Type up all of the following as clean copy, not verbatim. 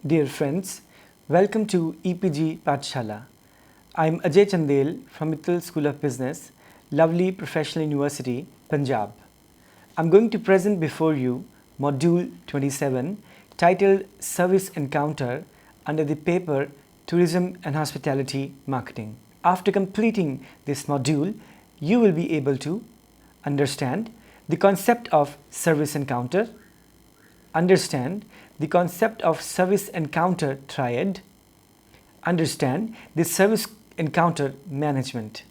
Dear friends, welcome to EPG Pathshala. I'm Ajay Chandel from Mittal School of Business, lovely Professional University, Punjab. I'm going to present before you Module 27 titled Service Encounter under the paper Tourism and Hospitality Marketing. After completing this module, you will be able to understand the concept of service encounter, understand the concept of service encounter triad, understand the service encounter management.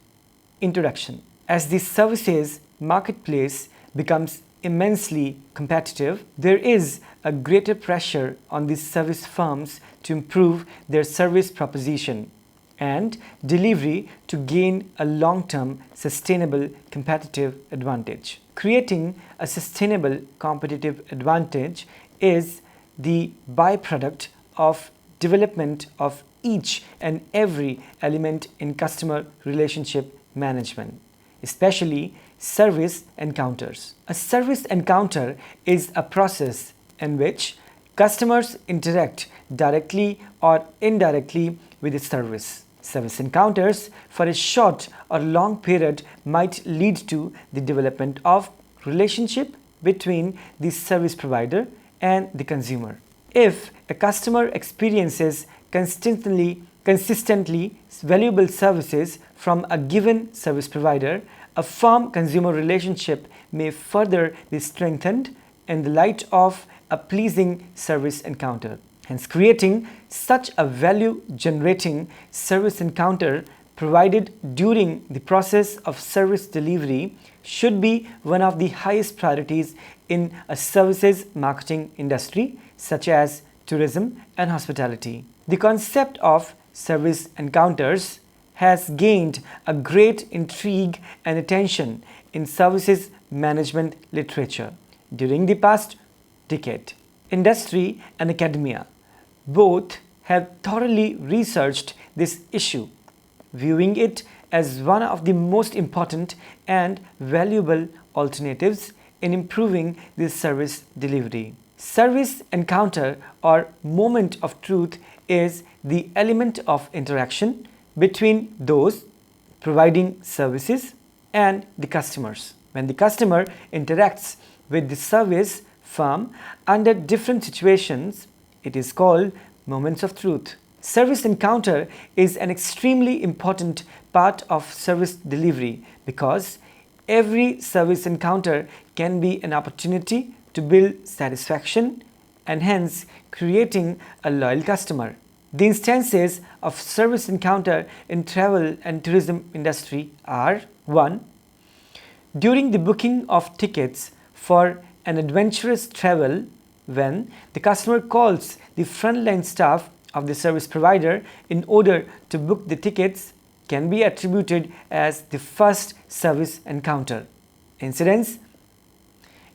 Introduction. As the services marketplace becomes immensely competitive, there is a greater pressure on these service firms to improve their service proposition and delivery to gain a long-term sustainable competitive advantage. Creating a sustainable competitive advantage is the byproduct of development of each and every element in customer relationship management, especially service encounters. A service encounter is a process in which customers interact directly or indirectly with the service. Service encounters for a short or long period might lead to the development of relationship between the service provider and the consumer. If a customer experiences consistently valuable services from a given service provider, a firm-consumer relationship may further be strengthened in the light of a pleasing service encounter. Hence, creating such a value-generating service encounter provided during the process of service delivery should be one of the highest priorities in a services marketing industry such as tourism and hospitality. The concept of service encounters has gained a great intrigue and attention in services management literature during the past decade. Industry and academia both have thoroughly researched this issue, viewing it as one of the most important and valuable alternatives in improving this service delivery. Service encounter or moment of truth is the element of interaction between those providing services and the customers. When the customer interacts with the service firm under different situations, it is called moments of truth. Service encounter is an extremely important part of service delivery because every service encounter can be an opportunity to build satisfaction and hence creating a loyal customer. The instances of service encounter in travel and tourism industry are 1. During the booking of tickets for an adventurous travel, when the customer calls the frontline staff of the service provider in order to book the tickets, can be attributed as the first service encounter. Incidents.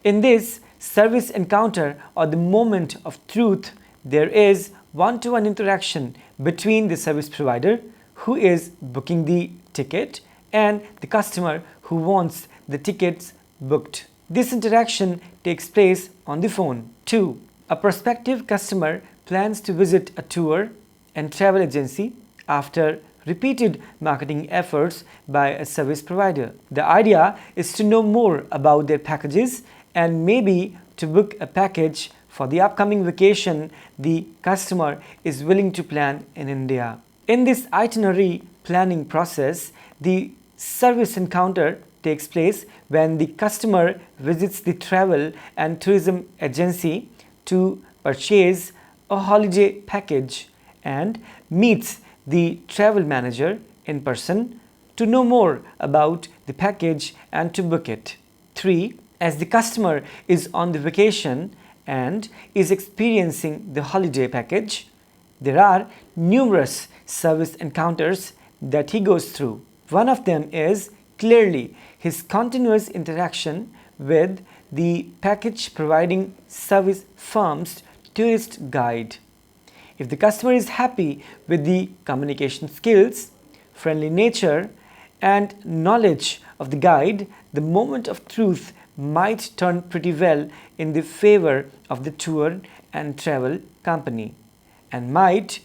In this service encounter or the moment of truth, there is one-to-one interaction between the service provider who is booking the ticket and the customer who wants the tickets booked. This interaction takes place on the phone. 2. A prospective customer plans to visit a tour and travel agency after repeated marketing efforts by a service provider. The idea is to know more about their packages and maybe to book a package for the upcoming vacation the customer is willing to plan in India. In this itinerary planning process, the service encounter takes place when the customer visits the travel and tourism agency to purchase a holiday package and meets the travel manager in person to know more about the package and to book it. 3. As the customer is on the vacation and is experiencing the holiday package, there are numerous service encounters that he goes through. One of them is clearly his continuous interaction with the package providing service firm's tourist guide. If the customer is happy with the communication skills, friendly nature, and knowledge of the guide, the moment of truth might turn pretty well in the favor of the tour and travel company. and might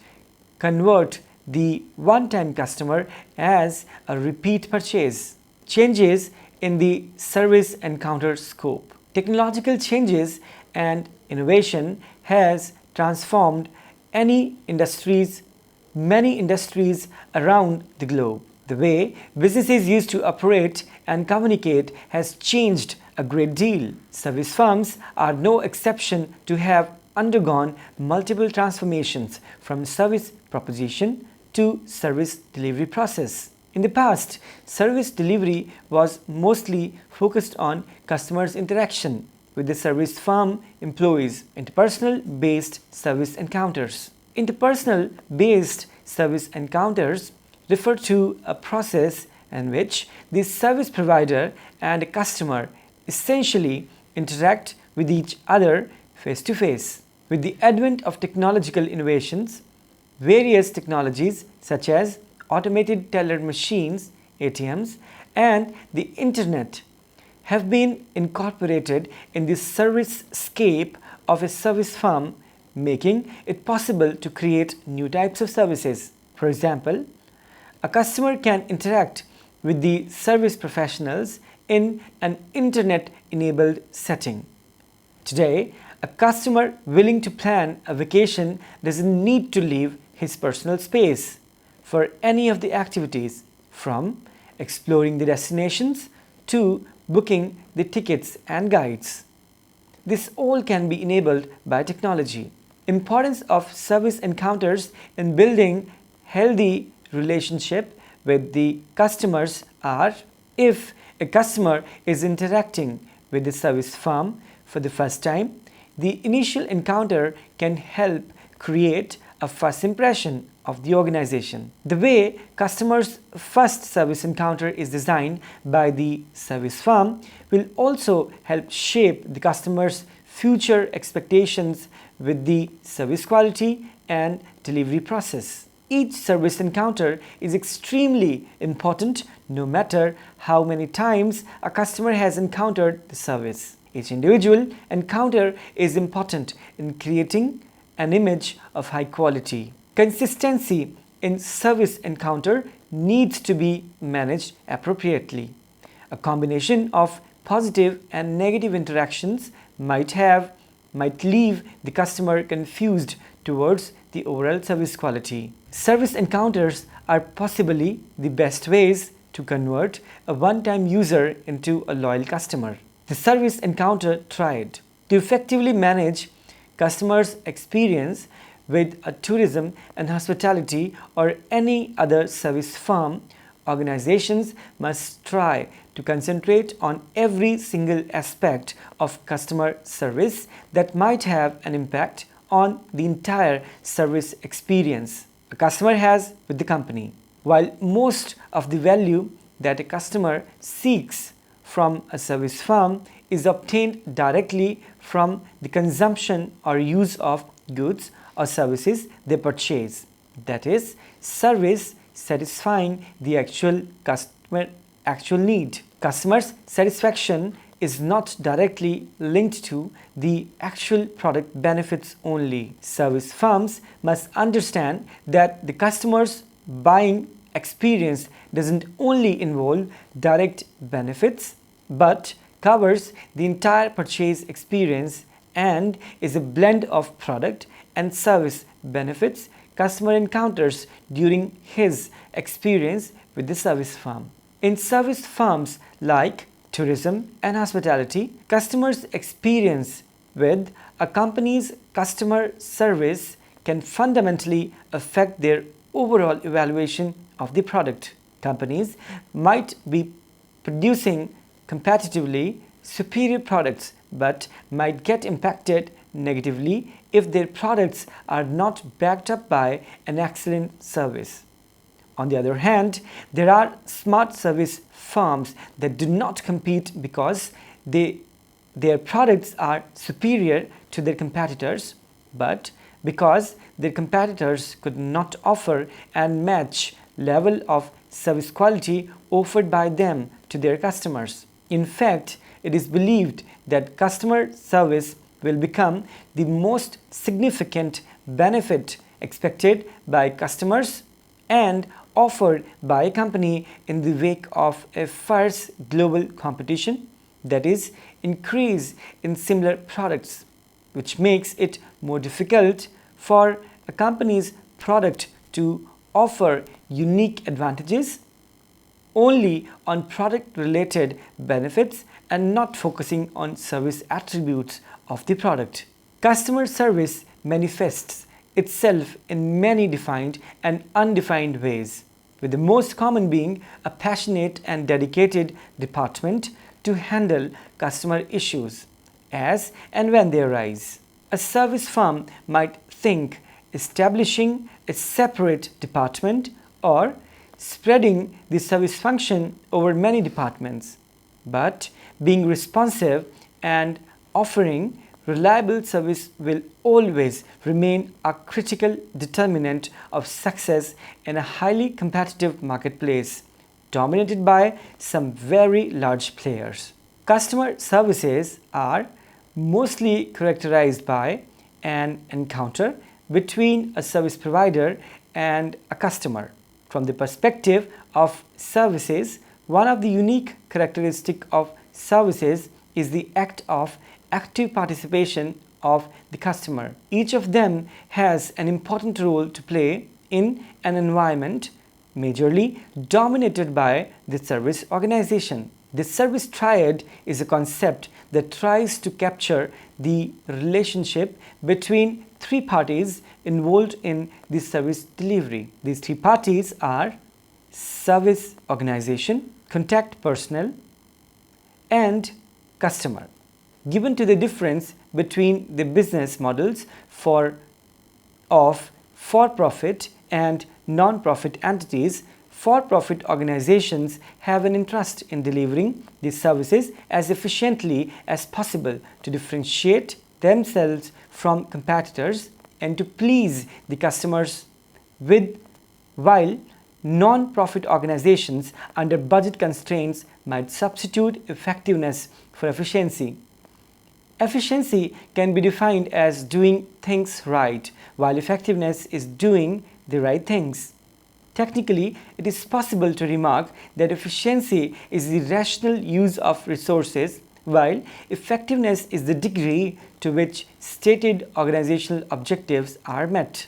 convert the one-time customer as a repeat purchase. Changes in the service encounter scope. Technological changes and innovation has transformed many industries around the globe. The way businesses used to operate and communicate has changed a great deal. Service firms are no exception to have undergone multiple transformations from service proposition to service delivery process. In the past, service delivery was mostly focused on customers' interaction with the service firm employees. Interpersonal-based service encounters. Interpersonal-based service encounters refer to a process in which the service provider and a customer essentially interact with each other face to face. With the advent of technological innovations, various technologies such as automated teller machines, ATMs, and the internet have been incorporated in the service scape of a service firm, making it possible to create new types of services. For example, a customer can interact with the service professionals in an internet-enabled setting. Today, a customer willing to plan a vacation doesn't need to leave his personal space for any of the activities, from exploring the destinations to booking the tickets and guides. This all can be enabled by technology. Importance of service encounters in building healthy relationship with the customers are: if a customer is interacting with the service firm for the first time, the initial encounter can help create a first impression of the organization. The way customers' first service encounter is designed by the service firm will also help shape the customer's future expectations with the service quality and delivery process. Each service encounter is extremely important no matter how many times a customer has encountered the service. Each individual encounter is important in creating an image of high quality. Consistency in service encounter needs to be managed appropriately. A combination of positive and negative interactions might leave the customer confused towards the overall service quality. Service encounters are possibly the best ways to convert a one-time user into a loyal customer. The service encounter triad. To effectively manage customers' experience with a tourism and hospitality or any other service firm, organizations must try to concentrate on every single aspect of customer service that might have an impact on the entire service experience a customer has with the company. While most of the value that a customer seeks from a service firm is obtained directly from the consumption or use of goods or services they purchase, that is, service satisfying the actual need. Customer's satisfaction is not directly linked to the actual product benefits only. Service firms must understand that the customer's buying experience doesn't only involve direct benefits but covers the entire purchase experience and is a blend of product and service benefits customer encounters during his experience with the service firm. In service firms like tourism and hospitality, customers' experience with a company's customer service can fundamentally affect their overall evaluation of the product. Companies might be producing competitively superior products but might get impacted negatively if their products are not backed up by an excellent service. On the other hand, there are smart service firms that do not compete because their products are superior to their competitors, but because their competitors could not offer and match level of service quality offered by them to their customers. In fact, it is believed that customer service will become the most significant benefit expected by customers and offered by a company in the wake of a fierce global competition, that is, increase in similar products, which makes it more difficult for a company's product to offer unique advantages only on product related benefits and not focusing on service attributes of the product. Customer service manifests itself in many defined and undefined ways, with the most common being a passionate and dedicated department to handle customer issues as and when they arise. A service firm might think establishing a separate department or spreading the service function over many departments, but being responsive and offering reliable service will always remain a critical determinant of success in a highly competitive marketplace dominated by some very large players. Customer services are mostly characterized by an encounter between a service provider and a customer. From the perspective of services, one of the unique characteristics of services is the act of active participation of the customer. Each of them has an important role to play in an environment majorly dominated by the service organization. The service triad is a concept that tries to capture the relationship between three parties involved in the service delivery. These three parties are service organization, contact personnel, and customer. Given to the difference between the business models of for-profit and non-profit entities, for-profit organizations have an interest in delivering these services as efficiently as possible to differentiate themselves from competitors and to please the customers while non-profit organizations under budget constraints might substitute effectiveness for efficiency. Efficiency can be defined as doing things right, while effectiveness is doing the right things. Technically, it is possible to remark that efficiency is the rational use of resources, while effectiveness is the degree to which stated organizational objectives are met.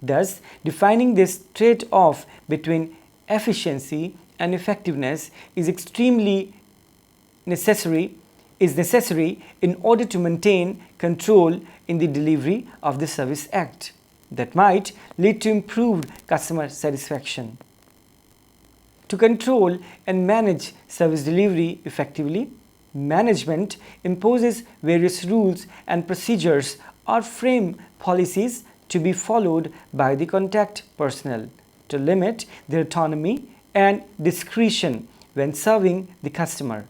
Thus, defining this trade-off between efficiency and effectiveness is necessary in order to maintain control in the delivery of the Service Act that might lead to improved customer satisfaction. To control and manage service delivery effectively, management imposes various rules and procedures or frame policies to be followed by the contact personnel to limit their autonomy and discretion when serving the customer.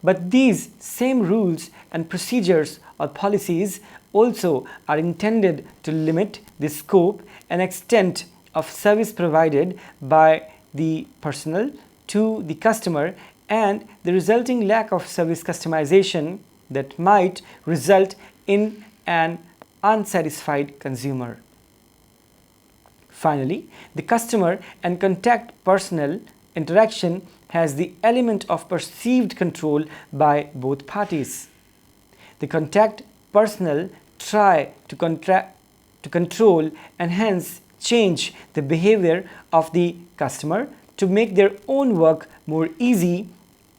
But these same rules and procedures or policies also are intended to limit the scope and extent of service provided by the personnel to the customer and the resulting lack of service customization that might result in an unsatisfied consumer. Finally, the customer and contact personnel interaction has the element of perceived control by both parties. The contact personnel try to control and hence change the behavior of the customer to make their own work more easy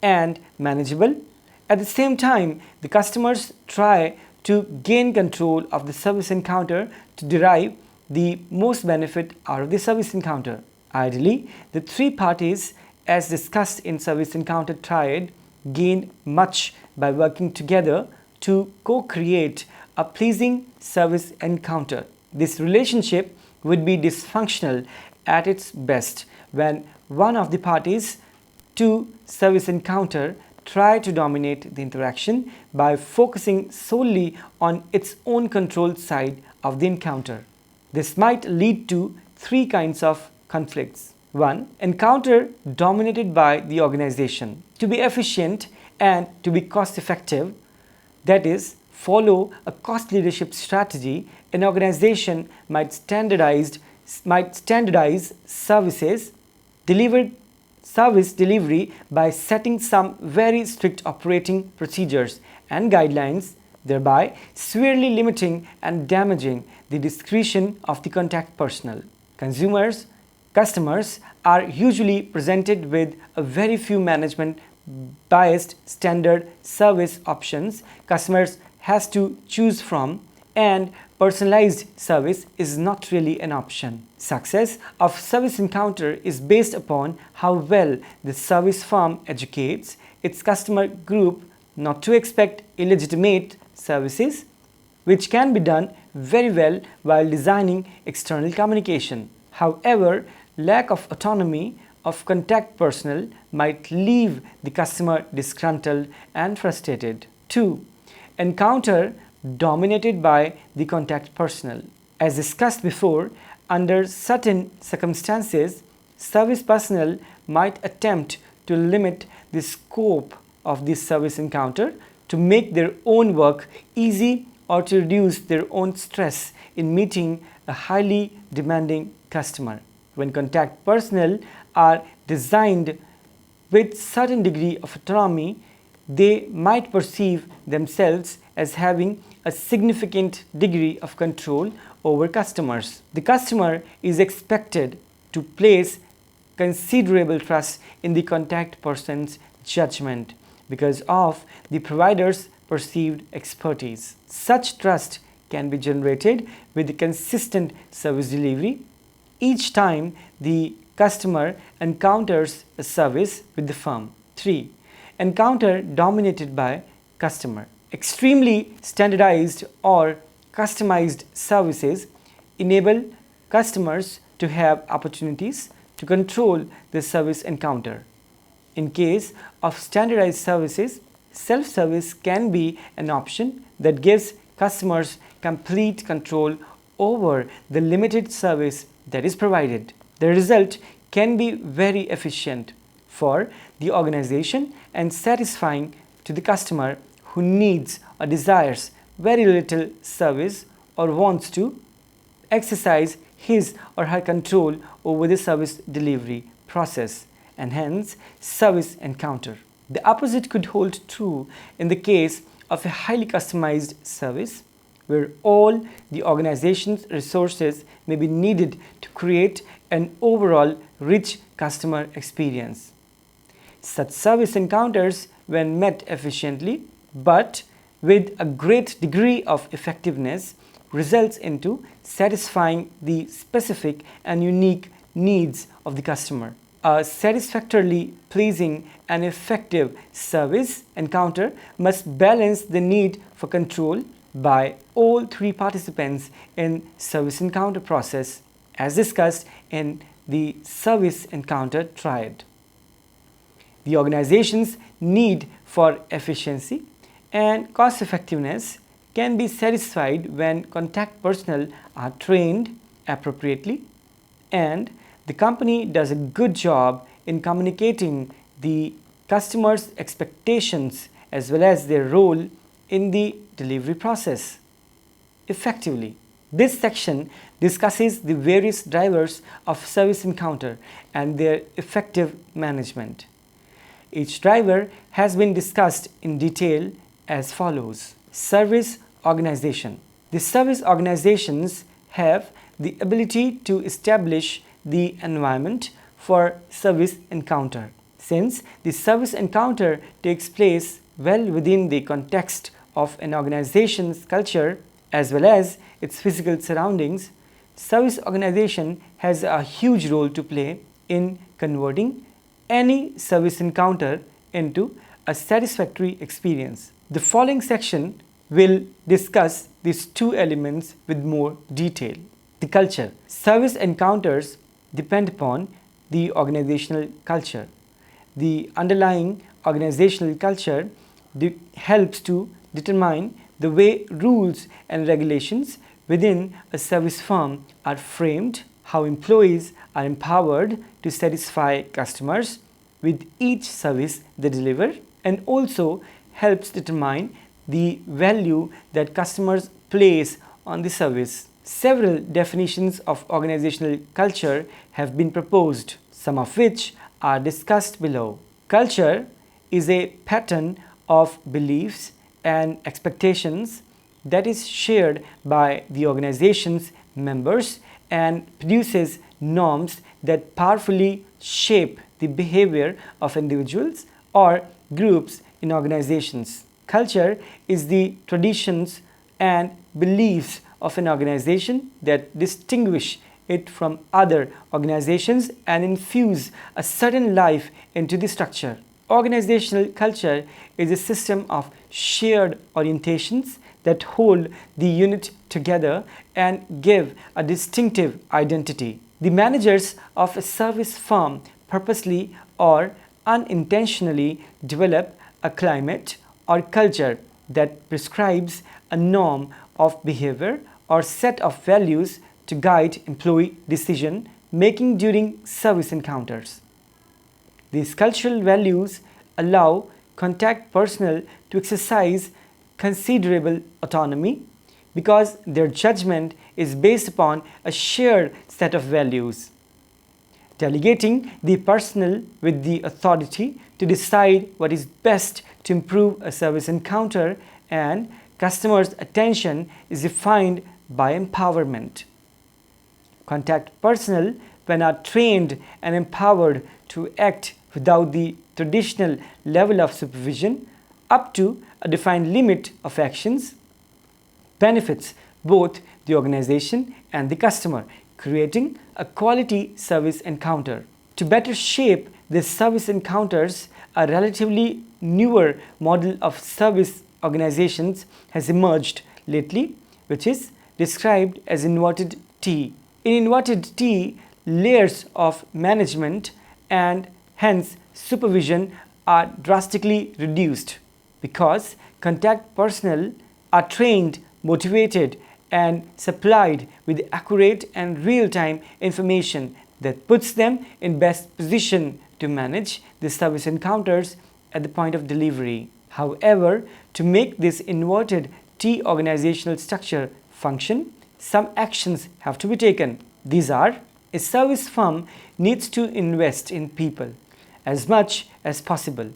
and manageable. At the same time, the customers try to gain control of the service encounter to derive the most benefit out of the service encounter. Ideally, the three parties, as discussed in service encounter triad, gain much by working together to co-create a pleasing service encounter. This relationship would be dysfunctional at its best when one of the parties to service encounter try to dominate the interaction by focusing solely on its own control side of the encounter. This might lead to three kinds of conflicts. 1. Encounter dominated by the organization. To be efficient and to be cost effective, that is, follow a cost leadership strategy, an organization might standardize service delivery by setting some very strict operating procedures and guidelines, thereby severely limiting and damaging the discretion of the contact personnel. Customers are usually presented with a very few management biased standard service options customers has to choose from, and personalized service is not really an option. Success of service encounter is based upon how well the service firm educates its customer group not to expect illegitimate services, which can be done very well while designing external communication. However, lack of autonomy of contact personnel might leave the customer disgruntled and frustrated. 2. Encounter dominated by the contact personnel. As discussed before, under certain circumstances, service personnel might attempt to limit the scope of this service encounter to make their own work easy or to reduce their own stress in meeting a highly demanding customer. When contact personnel are designed with certain degree of autonomy, they might perceive themselves as having a significant degree of control over customers. The customer is expected to place considerable trust in the contact person's judgment because of the provider's perceived expertise. Such trust can be generated with consistent service delivery each time the customer encounters a service with the firm. 3. Encounter dominated by customer. Extremely standardized or customized services enable customers to have opportunities to control the service encounter. In case of standardized services, self-service can be an option that gives customers complete control over the limited service that is provided. The result can be very efficient for the organization and satisfying to the customer who needs or desires very little service or wants to exercise his or her control over the service delivery process and hence service encounter. The opposite could hold true in the case of a highly customized service where all the organization's resources may be needed to create an overall rich customer experience. Such service encounters, when met efficiently but with a great degree of effectiveness, results into satisfying the specific and unique needs of the customer. A satisfactorily pleasing and effective service encounter must balance the need for control by all three participants in service encounter process as discussed in the service encounter triad. The organization's need for efficiency and cost effectiveness can be satisfied when contact personnel are trained appropriately and the company does a good job in communicating the customer's expectations as well as their role in the delivery process effectively. This section discusses the various drivers of service encounter and their effective management. Each driver has been discussed in detail as follows. Service organization. The service organizations have the ability to establish the environment for service encounter. Since the service encounter takes place well within the context of an organization's culture as well as its physical surroundings, service organization has a huge role to play in converting any service encounter into a satisfactory experience. The following section will discuss these two elements with more detail. The culture. Service encounters depend upon the organizational culture. The underlying organizational culture helps to determine the way rules and regulations within a service firm are framed, how employees are empowered to satisfy customers with each service they deliver, and also helps determine the value that customers place on the service. Several definitions of organizational culture have been proposed, some of which are discussed below. Culture is a pattern of beliefs and expectations that is shared by the organization's members and produces norms that powerfully shape the behavior of individuals or groups in organizations. Culture is the traditions and beliefs of an organization that distinguish it from other organizations and infuse a certain life into the structure. Organizational culture is a system of shared orientations that hold the unit together and give a distinctive identity. The managers of a service firm purposely or unintentionally develop a climate or culture that prescribes a norm of behavior or set of values to guide employee decision making during service encounters. These cultural values allow contact personnel to exercise considerable autonomy because their judgment is based upon a shared set of values, delegating the personnel with the authority to decide what is best to improve a service encounter, and customers' attention is defined by empowerment. Contact personnel, when are trained and empowered to act without the traditional level of supervision up to a defined limit of actions, benefits both the organization and the customer, creating a quality service encounter. To better shape these service encounters, a relatively newer model of service organizations has emerged lately, which is described as inverted T. In inverted T, layers of management and hence supervision are drastically reduced because contact personnel are trained, motivated, and supplied with accurate and real-time information that puts them in best position to manage the service encounters at the point of delivery. However, to make this inverted T organizational structure function, some actions have to be taken. These are: a service firm needs to invest in people as much as possible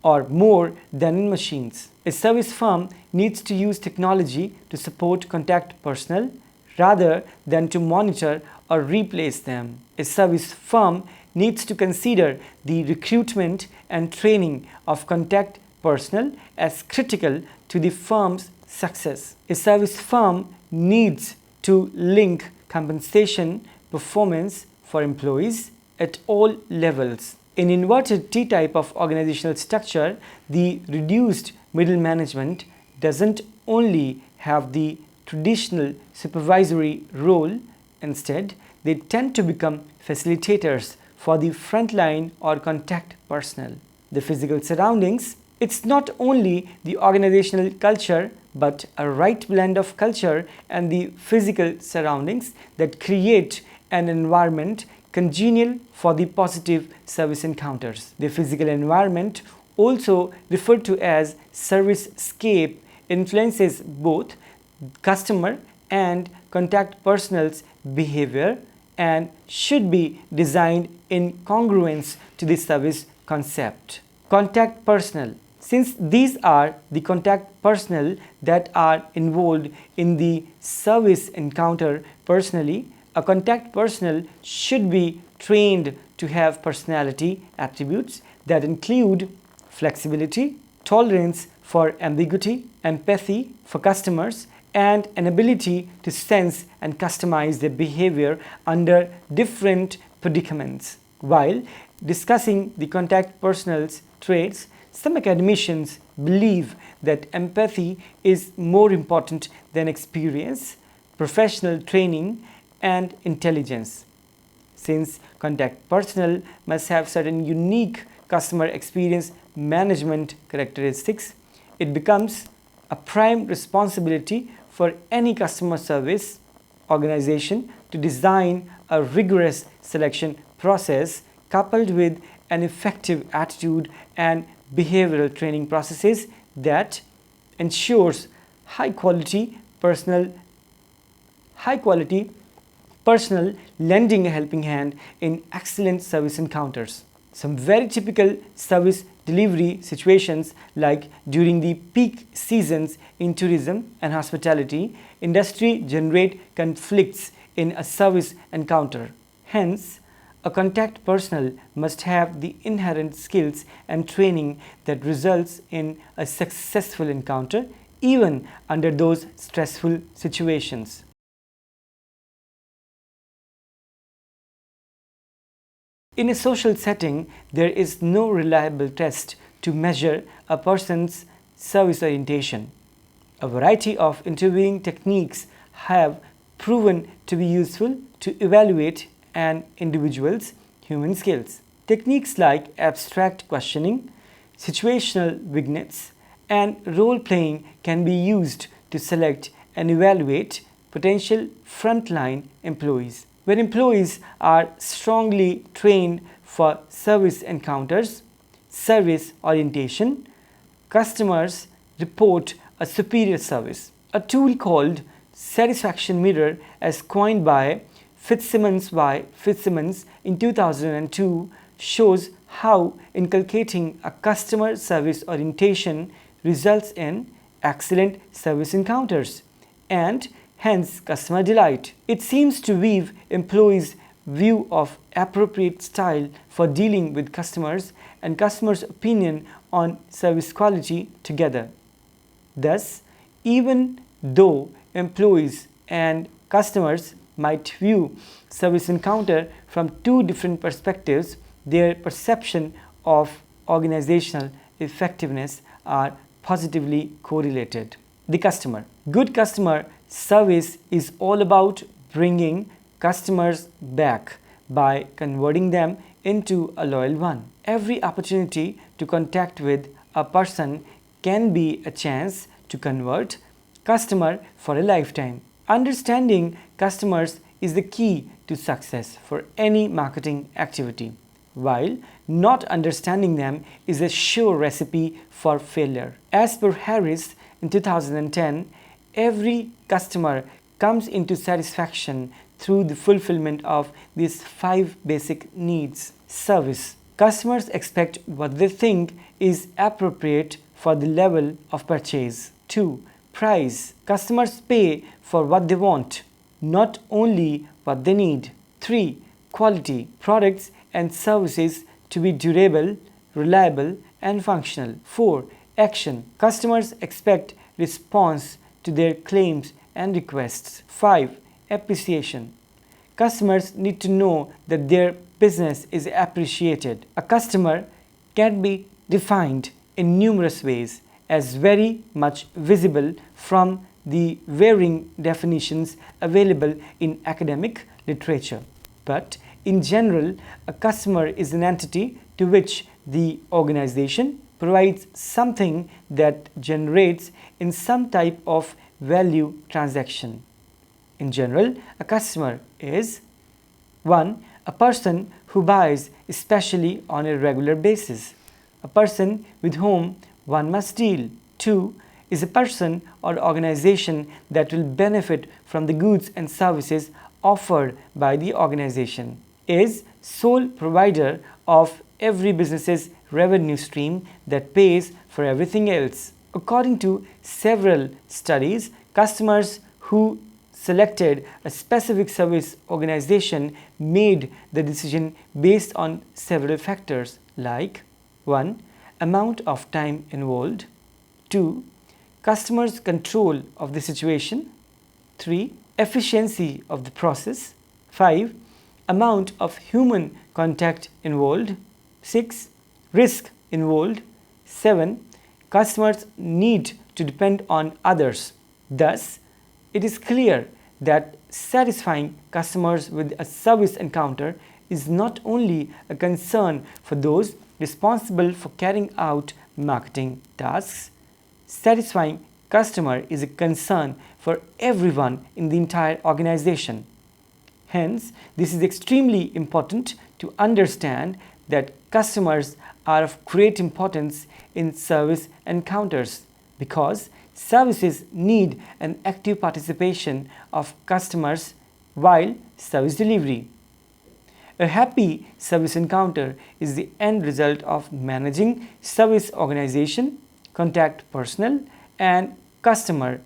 or more than in machines. A service firm needs to use technology to support contact personnel rather than to monitor or replace them. A service firm needs to consider the recruitment and training of contact personnel as critical to the firm's success. A service firm needs to link compensation performance for employees at all levels. In inverted T type of organizational structure, the reduced middle management doesn't only have the traditional supervisory role. Instead, they tend to become facilitators for the frontline or contact personnel. The physical surroundings: it's not only the organizational culture but a right blend of culture and the physical surroundings that create an environment congenial for the positive service encounters. The physical environment, also referred to as service scape, influences both customer and contact personnel's behavior and should be designed in congruence to the service concept. Contact personnel: since these are the contact personnel that are involved in the service encounter personally, a contact personnel should be trained to have personality attributes that include flexibility, tolerance for ambiguity, empathy for customers, and an ability to sense and customize their behavior under different predicaments. While discussing the contact personnel's traits, some academicians believe that empathy is more important than experience, professional training, and intelligence. Since contact personnel must have certain unique customer experience management characteristics, it becomes a prime responsibility for any customer service organization to design a rigorous selection process coupled with an effective attitude and behavioral training processes that ensures high quality personal lending a helping hand in excellent service encounters. Some very typical service delivery situations, like during the peak seasons in tourism and hospitality industry, generate conflicts in a service encounter. Hence, a contact personnel must have the inherent skills and training that results in a successful encounter even under those stressful situations. In a social setting, there is no reliable test to measure a person's service orientation. A variety of interviewing techniques have proven to be useful to evaluate an individual's human skills. Techniques like abstract questioning, situational vignettes, and role-playing can be used to select and evaluate potential frontline employees. When employees are strongly trained for service encounters, service orientation, customers report a superior service. A tool called Satisfaction Mirror, as coined by Fitzsimmons in 2002, shows how inculcating a customer service orientation results in excellent service encounters and hence customer delight. It seems to weave employees' view of appropriate style for dealing with customers and customers' opinion on service quality together. Thus, even though employees and customers might view service encounter from two different perspectives, their perception of organizational effectiveness are positively correlated. The customer. Good customer service is all about bringing customers back by converting them into a loyal one. Every opportunity to contact with a person can be a chance to convert customer for a lifetime. Understanding customers is the key to success for any marketing activity, while not understanding them is a sure recipe for failure. As per Harris in 2010, every customer comes into satisfaction through the fulfillment of these 5 basic needs. Service. Customers expect what they think is appropriate for the level of purchase. 2. Price. Customers pay for what they want, not only what they need. 3. Quality. Products and services to be durable, reliable, and functional. 4. Action. Customers expect response to their claims and requests. 5. Appreciation. Customers need to know that their business is appreciated. A customer can be defined in numerous ways, as very much visible from the varying definitions available in academic literature. But in general, a customer is an entity to which the organization provides something that generates in some type of value transaction. In general, a customer is 1. A person who buys especially on a regular basis, a person with whom one must deal. 2. Is a person or organization that will benefit from the goods and services offered by the organization. Is sole provider of every business's revenue stream that pays for everything else. According to several studies, customers who selected a specific service organization made the decision based on several factors like 1. Amount of time involved. 2. Customers' control of the situation. 3. Efficiency of the process. 5. Amount of human contact involved. 6. Risk involved. 7. Customers need to depend on others. Thus, it is clear that satisfying customers with a service encounter is not only a concern for those responsible for carrying out marketing tasks. Satisfying customer is a concern for everyone in the entire organization. Hence, this is extremely important to understand that customers are of great importance in service encounters, because Services need an active participation of customers while service delivery. A happy service encounter is the end result of managing service organization, contact personnel, and customer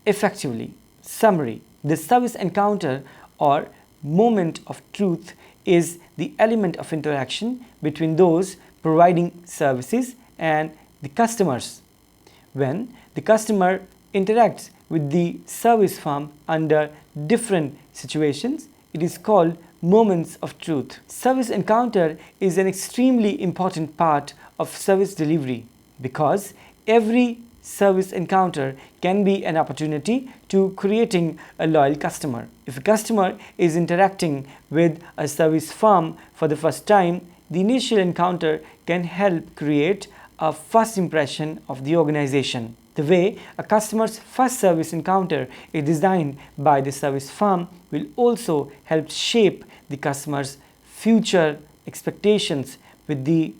effectively. Summary: the service encounter or moment of truth is the element of interaction between those providing services and the customers. When the customer interacts with the service firm under different situations, it is called moments of truth. Service encounter is an extremely important part of service delivery because every service encounter can be an opportunity to creating a loyal customer. If a customer is interacting with a service firm for the first time, the initial encounter can help create a first impression of the organization. The way a customer's first service encounter is designed by the service firm will also help shape the customer's future expectations with the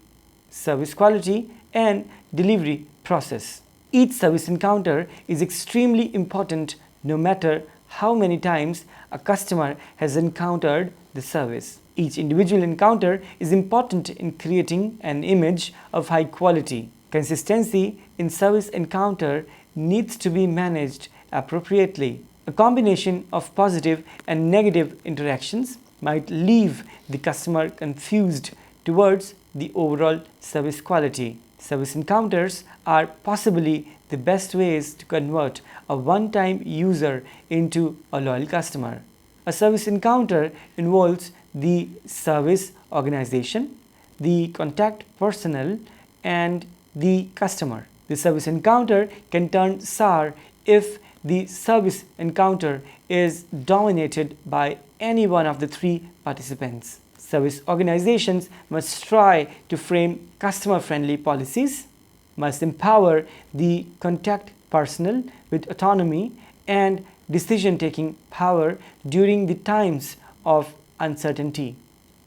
service quality and delivery process. Each service encounter is extremely important no matter how many times a customer has encountered the service. Each individual encounter is important in creating an image of high quality. Consistency in service encounter needs to be managed appropriately. A combination of positive and negative interactions might leave the customer confused towards the overall service quality. Service encounters are possibly the best ways to convert a one-time user into a loyal customer. A service encounter involves the service organization, the contact personnel, and the customer. The service encounter can turn sour if the service encounter is dominated by any one of the three participants. Service organizations must try to frame customer-friendly policies, must empower the contact personnel with autonomy and decision-taking power during the times of uncertainty,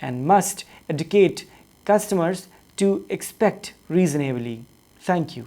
and must educate customers to expect reasonably. Thank you.